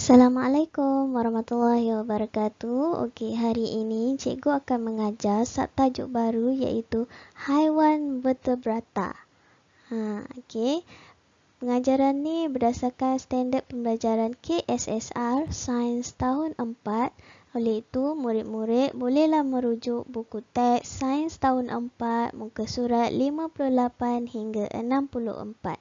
Assalamualaikum warahmatullahi wabarakatuh. Okey, hari ini cikgu akan mengajar subtajuk baru iaitu haiwan vertebrata. Okey. Pengajaran ni berdasarkan standard pembelajaran KSSR Sains tahun 4. Oleh itu, murid-murid bolehlah merujuk buku teks Sains tahun 4 muka surat 58 hingga 64.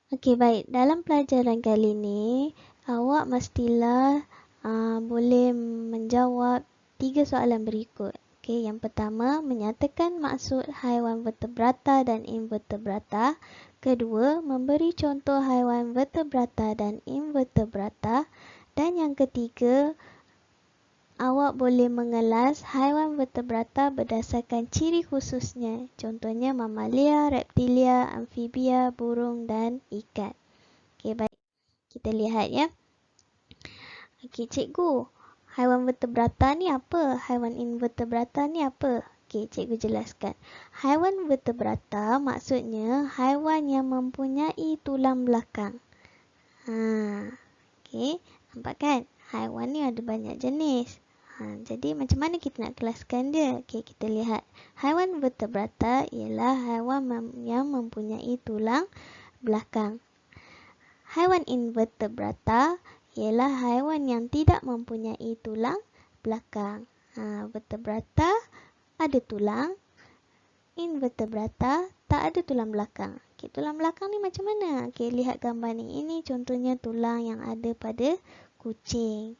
Okey, baik. Dalam pelajaran kali ini, awak mestilah boleh menjawab 3 soalan berikut. Okey, yang pertama, menyatakan maksud haiwan vertebrata dan invertebrata. Kedua, memberi contoh haiwan vertebrata dan invertebrata. Dan yang ketiga, awak boleh mengelas haiwan vertebrata berdasarkan ciri khususnya. Contohnya mamalia, reptilia, amfibia, burung dan ikan. Okey, baik. Kita lihat ya. Okey, cikgu. Haiwan vertebrata ni apa? Haiwan invertebrata ni apa? Okey, cikgu jelaskan. Haiwan vertebrata maksudnya haiwan yang mempunyai tulang belakang. Okey, nampak kan? Haiwan ni ada banyak jenis. Jadi macam mana kita nak kelaskan dia? Okey, kita lihat. Haiwan vertebrata ialah haiwan yang mempunyai tulang belakang. Haiwan invertebrata ialah haiwan yang tidak mempunyai tulang belakang. Vertebrata ada tulang, invertebrata tak ada tulang belakang. Okey, tulang belakang ni macam mana? Okey, lihat gambar ni. Ini contohnya tulang yang ada pada kucing.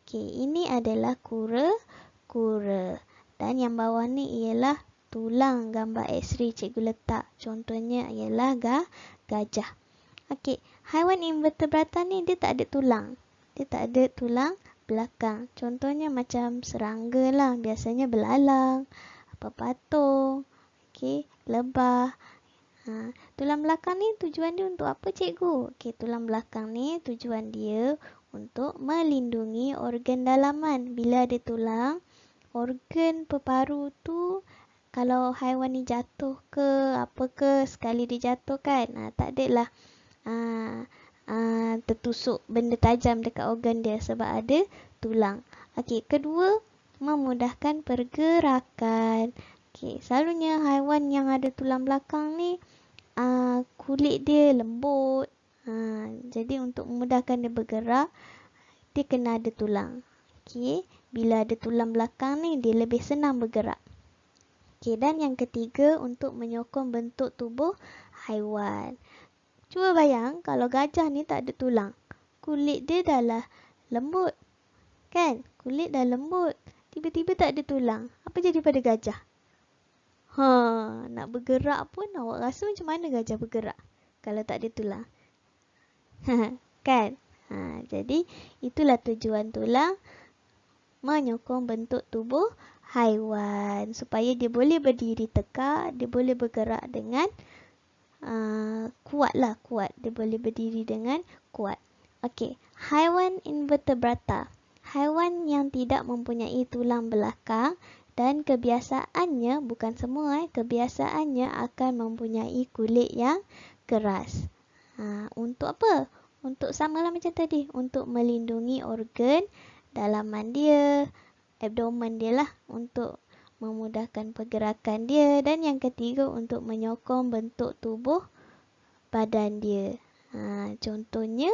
Okey, ini adalah kura-kura. Dan yang bawah ni ialah tulang gambar X-ray cikgu letak. Contohnya ialah gajah. Okey, haiwan invertebrata ni dia tak ada tulang. Dia tak ada tulang belakang. Contohnya macam serangga lah. Biasanya belalang, patung, okey, lebah. Tulang belakang ni tujuan dia untuk apa cikgu? Okey, tulang belakang ni tujuan dia untuk melindungi organ dalaman. Bila ada tulang, organ peparu tu kalau haiwan ni jatuh ke apa ke, sekali dia jatuh kan, tak adalah tertusuk benda tajam dekat organ dia sebab ada tulang. Okey, kedua, memudahkan pergerakan. Okey, selalunya haiwan yang ada tulang belakang ni kulit dia lembut. Jadi untuk memudahkan dia bergerak, dia kena ada tulang. Okey, bila ada tulang belakang ni, dia lebih senang bergerak. Okey, dan yang ketiga, untuk menyokong bentuk tubuh haiwan. Cuba bayang kalau gajah ni tak ada tulang. Kulit dia dah lah lembut. Kan? Kulit dah lembut. Tiba-tiba tak ada tulang. Apa jadi pada gajah? Nak bergerak pun awak rasa macam mana gajah bergerak kalau tak ada tulang? Kan? Jadi itulah tujuan tulang, menyokong bentuk tubuh haiwan supaya dia boleh berdiri tegak, dia boleh bergerak dengan kuat. Dia boleh berdiri dengan kuat. Okey, haiwan invertebrata. Haiwan yang tidak mempunyai tulang belakang dan kebiasaannya, bukan semua, kebiasaannya akan mempunyai kulit yang keras. Untuk apa? Untuk samalah macam tadi, untuk melindungi organ dalaman dia, abdomen dia lah, untuk memudahkan pergerakan dia. Dan yang ketiga, untuk menyokong bentuk tubuh badan dia. Contohnya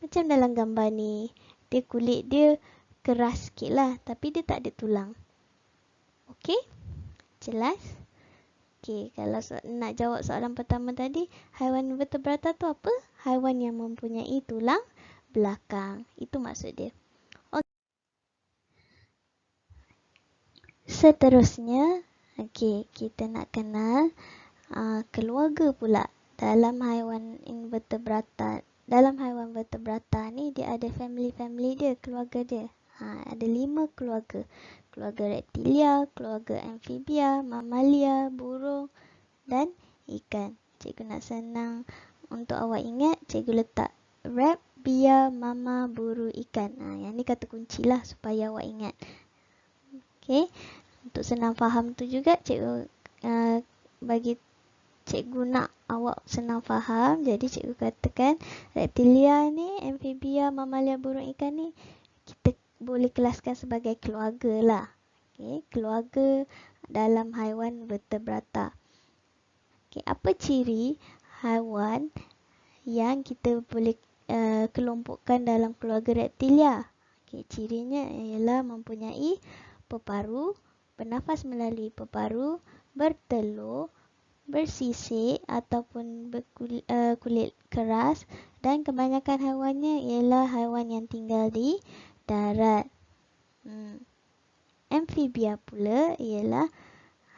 macam dalam gambar ni, dia kulit dia keras sikit lah, tapi dia tak ada tulang. Okey? Jelas? Okey, kalau nak jawab soalan pertama tadi, haiwan vertebrata tu apa? Haiwan yang mempunyai tulang belakang. Itu maksud dia. Seterusnya, okey, kita nak kenal keluarga pula. Dalam haiwan invertebrata, dalam haiwan vertebrata ni dia ada family dia, keluarga dia. Ada 5 keluarga. Keluarga reptilia, keluarga amfibia, mamalia, burung dan ikan. Cikgu nak senang untuk awak ingat, cikgu letak rep, bia, mama, buru, ikan. Yang ni kata kunci lah supaya awak ingat. Okey, untuk senang faham tu juga cikgu bagi cikgu nak awak senang faham, jadi cikgu katakan reptilia ni, amfibia, mamalia, burung ikan ni kita boleh kelaskan sebagai keluarga lah. Okay, keluarga dalam haiwan vertebrata. Okay, apa ciri haiwan yang kita boleh kelompokkan dalam keluarga reptilia? Okay, cirinya ialah mempunyai peparu, bernafas melalui peparu, bertelur, bersisik ataupun kulit keras, dan kebanyakan haiwannya ialah haiwan yang tinggal di darat. Amfibia pula ialah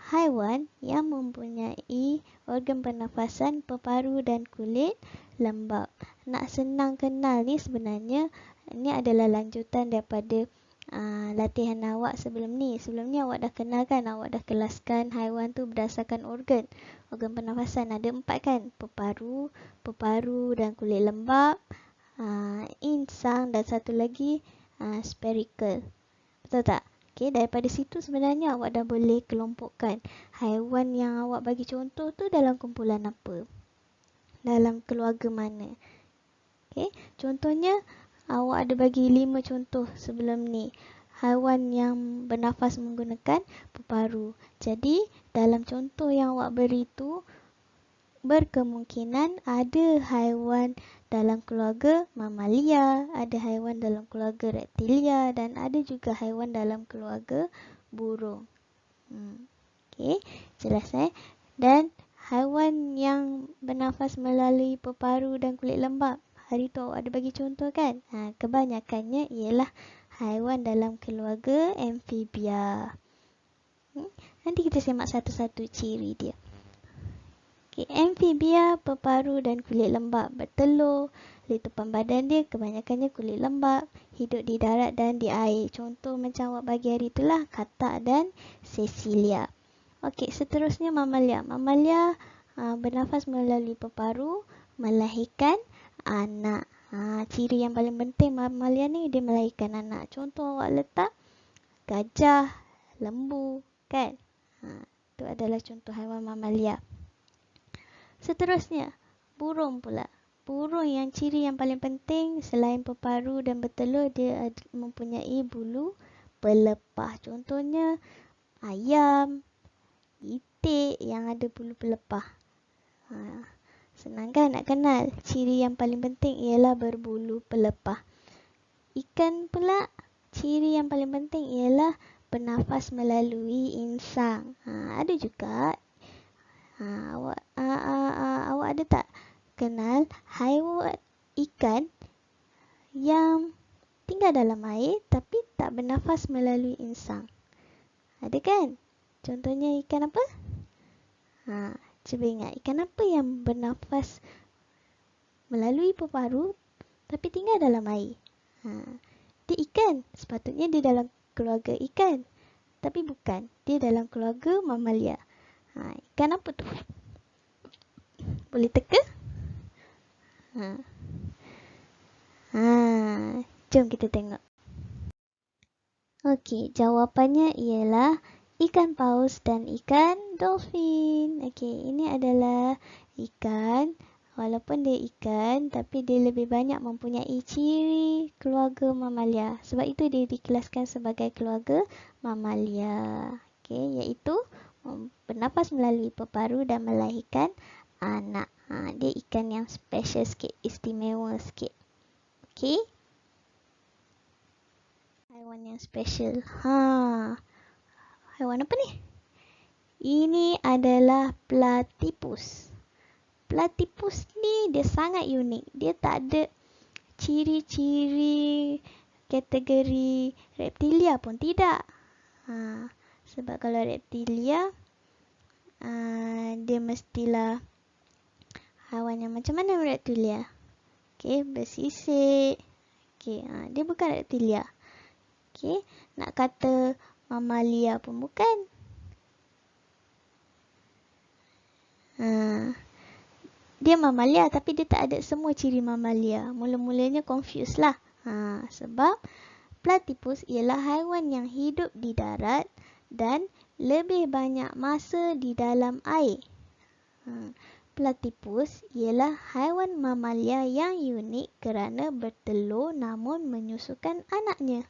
haiwan yang mempunyai organ pernafasan, peparu dan kulit lembap. Nak senang kenal ni sebenarnya ini adalah lanjutan daripada latihan awak sebelum ni. Sebelum ni awak dah kenal kan, awak dah kelaskan haiwan tu berdasarkan organ. Organ pernafasan ada 4 kan, peparu dan kulit lembap, insang dan satu lagi spherical. Betul tak? Okay, daripada situ sebenarnya awak dah boleh kelompokkan haiwan yang awak bagi contoh tu dalam kumpulan apa, dalam keluarga mana. Okay, contohnya awak ada bagi 5 contoh sebelum ni. Haiwan yang bernafas menggunakan peparu. Jadi dalam contoh yang awak beri tu berkemungkinan ada haiwan dalam keluarga mamalia, ada haiwan dalam keluarga reptilia dan ada juga haiwan dalam keluarga burung. Okey, jelas Dan haiwan yang bernafas melalui peparu dan kulit lembap, hari tu awak ada bagi contoh kan? Kebanyakannya ialah haiwan dalam keluarga amfibia. Nanti kita semak satu-satu ciri dia. Okay, amfibia, peparu dan kulit lembap, bertelur. Letupan badan dia kebanyakannya kulit lembap, hidup di darat dan di air. Contoh macam awak bagi hari itulah katak dan Cecilia. Okey, seterusnya mamalia. Mamalia bernafas melalui peparu, melahirkan anak. Ciri yang paling penting mamalia ni, dia melahirkan anak. Contoh awak letak gajah, lembu kan. Itu adalah contoh haiwan mamalia. Seterusnya, burung pula. Burung yang ciri yang paling penting selain peparu dan bertelur, dia mempunyai bulu pelepah. Contohnya ayam, itik yang ada bulu pelepah. Senang kan nak kenal? Ciri yang paling penting ialah berbulu pelepah. Ikan pula, ciri yang paling penting ialah bernafas melalui insang. Ada juga awak ada tak kenal haiwan ikan yang tinggal dalam air tapi tak bernafas melalui insang? Ada kan? Contohnya ikan apa? Cuba ingat, ikan apa yang bernafas melalui peparu tapi tinggal dalam air? Dia ikan, sepatutnya dia dalam keluarga ikan, tapi bukan, dia dalam keluarga mamalia. Ikan apa tu? Boleh teka? Jom kita tengok. Okey, jawapannya ialah ikan paus dan ikan dolphin. Okey, ini adalah ikan. Walaupun dia ikan, tapi dia lebih banyak mempunyai ciri keluarga mamalia. Sebab itu dia dikelaskan sebagai keluarga mamalia. Okey, iaitu bernafas melalui peparu dan melahirkan anak. Dia ikan yang special sikit, istimewa sikit. Okey. Haiwan yang special. Haiwan apa ni? Ini adalah platypus. Platypus ni dia sangat unik. Dia tak ada ciri-ciri kategori reptilia pun tidak. Sebab kalau reptilia, dia mestilah haiwan yang macam mana reptilia? Okey, bersisik. Okey, dia bukan reptilia. Okey, nak kata mamalia pun bukan. Dia mamalia tapi dia tak ada semua ciri mamalia. Mula-mulanya confused lah. Sebab platypus ialah haiwan yang hidup di darat dan lebih banyak masa di dalam air. Platypus ialah haiwan mamalia yang unik kerana bertelur namun menyusukan anaknya.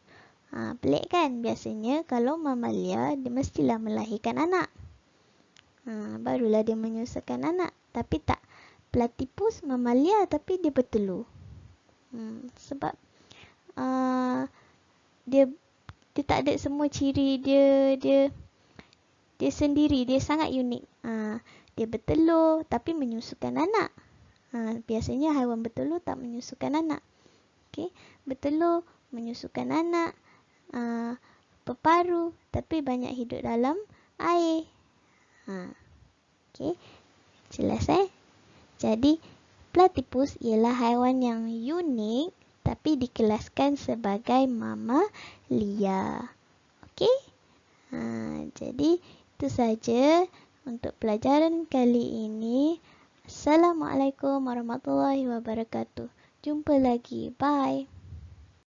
Pelik kan? Biasanya kalau mamalia dia mestilah melahirkan anak. Barulah dia menyusukan anak. Tapi tak. Platypus mamalia tapi dia bertelur. Sebab dia tak ada semua ciri dia sendiri, dia sangat unik. Dia bertelur tapi menyusukan anak. Biasanya haiwan bertelur tak menyusukan anak. Okey, bertelur, menyusukan anak, berparu tapi banyak hidup dalam air. Okey, jelas Jadi platypus ialah haiwan yang unik tapi dikelaskan sebagai mamalia. Okey? Jadi itu saja untuk pelajaran kali ini. Assalamualaikum warahmatullahi wabarakatuh. Jumpa lagi. Bye.